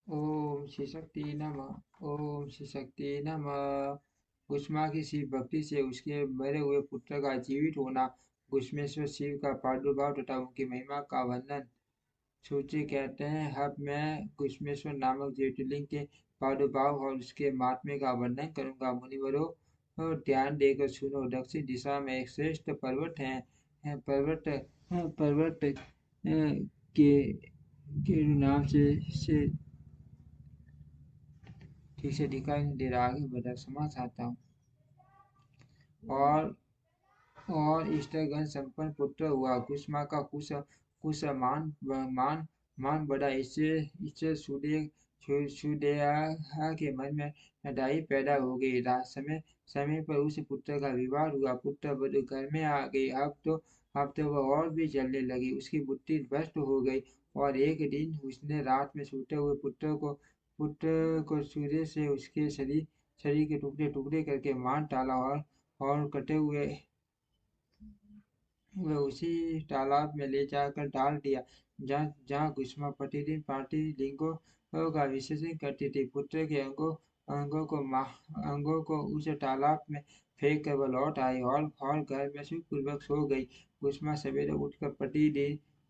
ओम श्री शक्ति नमः, ओम श्री शक्ति नमः। कुष्मा की शिव भक्ति से उसके मरे हुए पुत्र का जीवित होना, कुष्मेश्वर शिव का प्रादुर्भाव तथा उनकी महिमा का वर्णन। सूची कहते हैं, अब मैं कुष्मेश्वर नामक ज्योतिर्लिंग के प्रादुर्भाव और उसके महात्म्य का वर्णन करूंगा। मुनिवरों, ध्यान देकर सुनो। दक्षिण दिशा में एक श्रेष्ठ पर्वत है, पर्वत के के नाम से ठीक से दिखाई नहीं दे रहा, आगे बढ़ा क्षमा चाहता हूँ। और स्त्रगण संपन्न पुत्र हुआ। कुसुमा का कुश मान मान बढ़ा। इससे इससे सुदेहा के मन में नदाई पैदा हो गई। समय समय पर उस पुत्र का विवाह हुआ। पुत्र वधु घर में आ गई। अब तो वह और भी जलने लगी। उसकी बुद्धि भ्रष्ट हो गई। और एक दिन उसने रात में सोते हुए पुत्र को सूर्य से उसके शरीर के टुकड़े टुकड़े करके मार डाला। और कटे हुए वह उसी तालाब में ले जाकर डाल दिया, जहाँ जहाँ कुसुमा प्रतिदिन पार्टी लिंगों का विसर्जन करती थी। पुत्र के अंगों को अंगों को उस तालाब में फेंक कर वह लौट आई और घर में सुखपूर्वक सो गई। कुसुमा सवेरे उठकर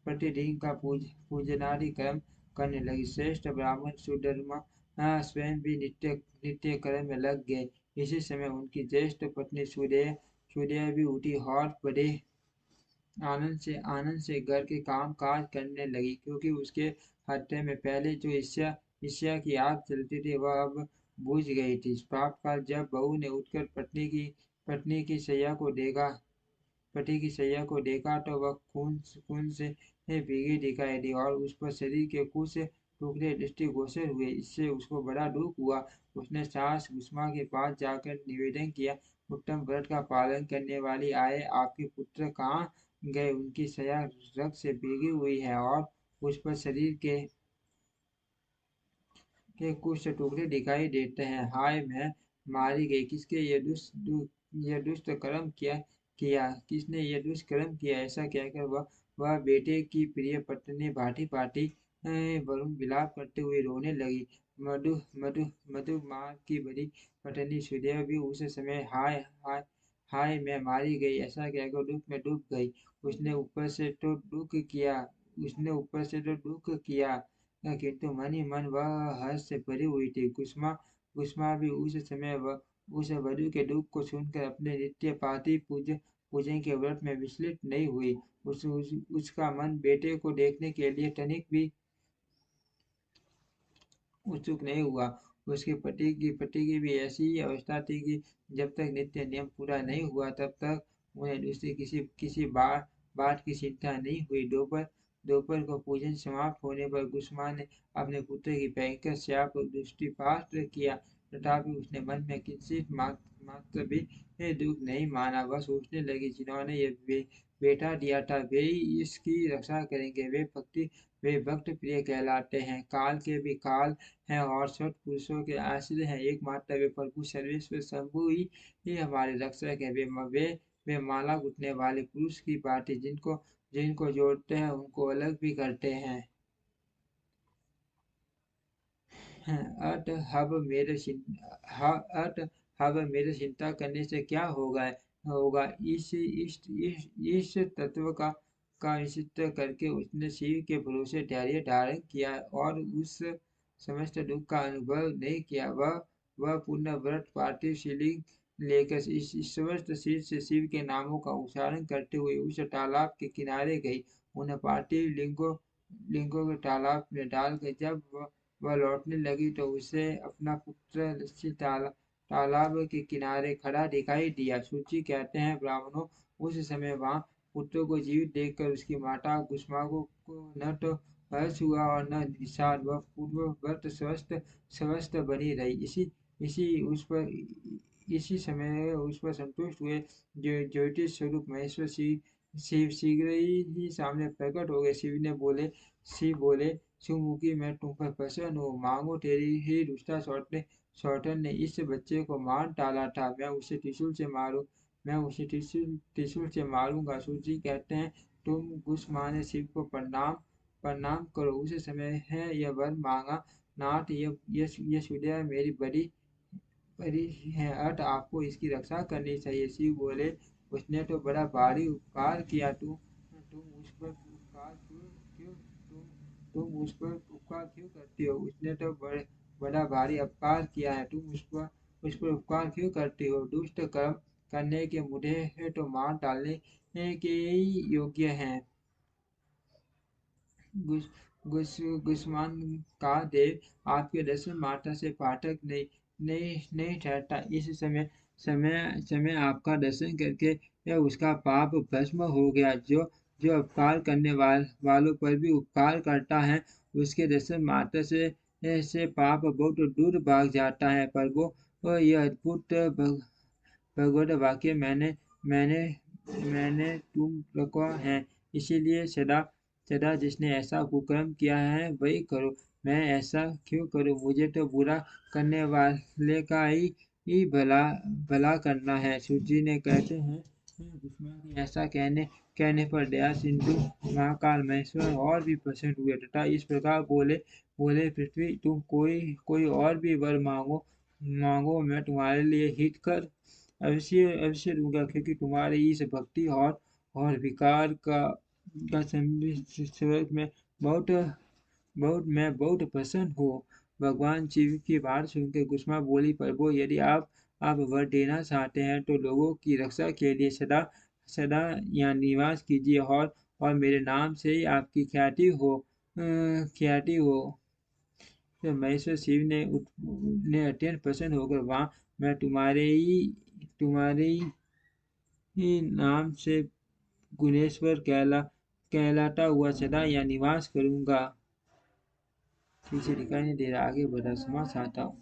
प्रतिदिन का पूजनादि कर्म करने लगी। श्रेष्ठ ब्राह्मण सुधर्मा स्वयं भी नित्य नित्य कर्म में लग गए। इसी समय उनकी ज्येष्ठ पत्नी सूर्य भी उठी और बड़े आनंद से घर के काम काज करने लगी, क्योंकि उसके हत्थे में पहले जो ईर्ष्या की आग जलती थी वह अब बुझ गई थी। प्रातःकाल जब बहू ने उठकर पत्नी की सैया को देखा पति की सैया को देखा तो वह खून से भीगी दिखाई दी और उस पर शरीर के कुछ टुकड़े दृष्टिगोचर हुए। इससे उसको बड़ा दुख हुआ। उसने सास कुसुमा के पास जाकर निवेदन किया, उत्तम व्रत का पालन करने वाली आए, आपके पुत्र कहाँ गए? उनकी सैया रक्त से भीगी हुई है और उस पर शरीर के कुछ टुकड़े दिखाई देते हैं। हाय, मैं मारी गई। ये दुष्ट कर्म किया? किसने ये दुष्कर्म किया? ऐसा कहकर वह बेटे की प्रिय पत्नी भांति भांति वरुण विलाप करते हुए रोने लगी। मधु मधु मधु माँ की बड़ी पत्नी सुदेव भी उस समय हाय हाय हाय मैं मारी गई ऐसा कहकर दुख में डूब गई। उसने ऊपर से तो दुख किया, किंतु मन ही मन वह हर्ष से भरी हुई थी। कुसुमा भी उस समय उस वधु के दुख को सुनकर अपने नित्य पाती पूजन के व्रत में विचलित नहीं हुई। उसका मन बेटे को देखने के लिए तनिक भी उत्सुक नहीं हुआ। उसके पति की भी ऐसी ही अवस्था थी कि जब तक नित्य नियम पूरा नहीं हुआ तब तक उन्हें दूसरी किसी बात की चिंता नहीं हुई। दोपहर दोपहर को पूजन समाप्त होने पर कुसुमा ने अपने पुत्र की भयंकर शाप और दृष्टिपात किया, तथापि उसने मन में किंचित मात्र भी दुख नहीं माना। वह सोचने लगी, जिन्होंने ये बेटा दिया था वे ही इसकी रक्षा करेंगे। वे भक्त प्रिय कहलाते हैं, काल के भी काल हैं और सत्पुरुषों के आश्रय हैं। एकमात्र वे प्रभु सर्वेश्वर शंभु ही हमारे रक्षक है। वे माला गुथने वाले पुरुष की भांति जिनको जिनको जोड़ते हैं उनको अलग भी करते हैं। अत अत अब मेरे चिंता करने से क्या होगा? इस तत्व का निश्चय करके उसने शिव के भरोसे धैर्य धारण किया और उस समस्त दुख का अनुभव नहीं किया। वह पुनः व्रत पार्थिव शिवलिंग लेकर इस स्वस्थ सिर से शिव के नामों का उच्चारण करते हुए उस तालाब के किनारे गई। उन पार्थिव लिंगों को तालाब में डालकर जब वह लौटने लगी तो उसे अपना पुत्र ऋषि तालाब के किनारे खड़ा दिखाई दिया। सूची कहते हैं, ब्राह्मणों, उस समय वहां पुत्र को जीवित देखकर उसकी माता कुसुमा को न तो हर्ष हुआ और न विषाद। वह पूर्ववत स्वस्थ बनी रही। इसी उस पर इसी समय उस पर संतुष्ट हुए ज्योतिष स्वरूप महेश्वर शिव शीघ्र ही सामने प्रकट हो गए। शिव बोले, सुमुखी, मैं तुम पर प्रसन्न हूँ। मांगो, तेरी ही दुष्टा सौतन ने इस बच्चे को मार डाला था। मैं उसे त्रिशूल से मारूंगा। सूची कहते हैं, तुम कुछ माने शिव को प्रणाम प्रणाम करो। उस समय है यह वर मांगा नाथ, ये सूर्य मेरी बड़ी बड़ी है हट, आपको इसकी रक्षा करनी चाहिए। शिव बोले, उसने तो बड़ा भारी उपकार किया, तुम उस पर उपकार क्यों क्यों तुम तुम उस पर उपकार क्यों करती हो? उसने तो बड़ा भारी अपकार किया है, तुम उस पर उपकार क्यों करती हो? दुष्ट कर्म करने के मुझे तो मार डालने के ही योग्य हैं। गुस गुस गुस्मान का देव आपके दर्शन मात्र से पाठक नहीं ठहरता। इस समय आपका दर्शन करके यह उसका पाप भस्म हो गया। जो जो उपकार करने वालों पर भी उपकार करता है, उसके दर्शन मात्र से पाप बहुत दूर भाग जाता है। पर वो यह अद्भुत भगवत वाक्य मैंने मैंने तुम रखा है, इसीलिए सदा सदा जिसने ऐसा कुकर्म किया है वही करो। मैं ऐसा क्यों करूं? मुझे तो बुरा करने वाले का ही भला करना है। सूजी ने कहते हैं, दुश्मन के ऐसा कहने पर दया सिंधु महाकाल महेश्वर और भी प्रसन्न हुए तथा इस प्रकार बोले, पृथ्वी, तुम कोई और भी वर मांगो, मैं तुम्हारे लिए हित कर अवश्य अवश्य दूंगा, क्योंकि तुम्हारी इस भक्ति और विकार का संबंध में बहुत बहुत प्रसन्न हूँ। भगवान शिव की बात सुनकर कुसुमा बोली, प्रभु, यदि आप वर देना चाहते हैं तो लोगों की रक्षा के लिए सदा सदा यहाँ निवास कीजिए, और मेरे नाम से ही आपकी ख्याति हो। तो महेश्वर शिव ने अत्यंत प्रसन्न होकर, वहाँ मैं तुम्हारे ही नाम से गुणेश्वर कहलाता हुआ सदा यहाँ निवास करूंगा। ठीक से दिखाई नहीं दे रहा, आगे बढ़ा क्षमा चाहता हूँ।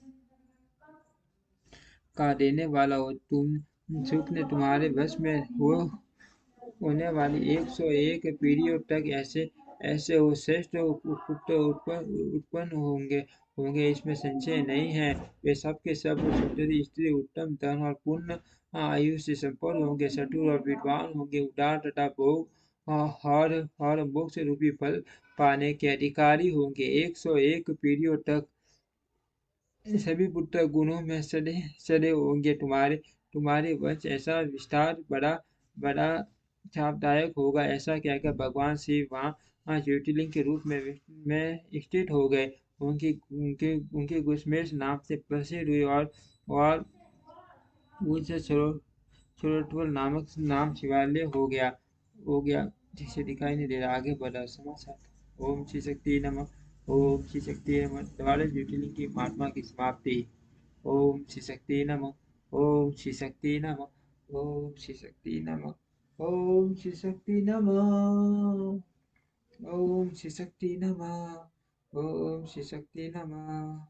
का देने वाला हो तुम, सुख ने तुम्हारे वश में होने वाली 101 पीढ़ियों तक ऐसे ऐसे हो श्रेष्ठ पुत्र उत्पन्न होंगे, इसमें संशय नहीं है। वे सब के सब सुंदरी स्त्री, उत्तम धन और पूर्ण आयु से संपन्न होंगे, चतुर और विद्वान होंगे, उदार तथा भोग और मोक्ष रूपी फल पाने के अधिकारी होंगे। 101 पीढ़ियों तक सभी पुत्र गुणों में सड़े सड़े होंगे। तुम्हारे वंश ऐसा विस्तार बड़ा बड़ा लाभदायक होगा। ऐसा कहकर भगवान शिव वहाँ ज्योतिर्लिंग के रूप में स्थित हो गए। उनके गुस्मेश नाम से प्रसिद्ध हुई, और उनसे छोटवर नामक नाम शिवालय हो गया जिसे दिखाई नहीं दे रहा, आगे बढ़ा समाचार। ओम श्री शक्ति नमः। ओम श्री शक्ति नमः। द्वादश ज्योतिर्लिंग की महात्मा की समाप्ति। ओम श्री शक्ति नमः। ओम श्री शक्ति नमः। ओम श्री शक्ति नमः। ओम श्री शक्ति नमः। ओम श्री शक्ति नमः। ओम श्री शक्ति नमः।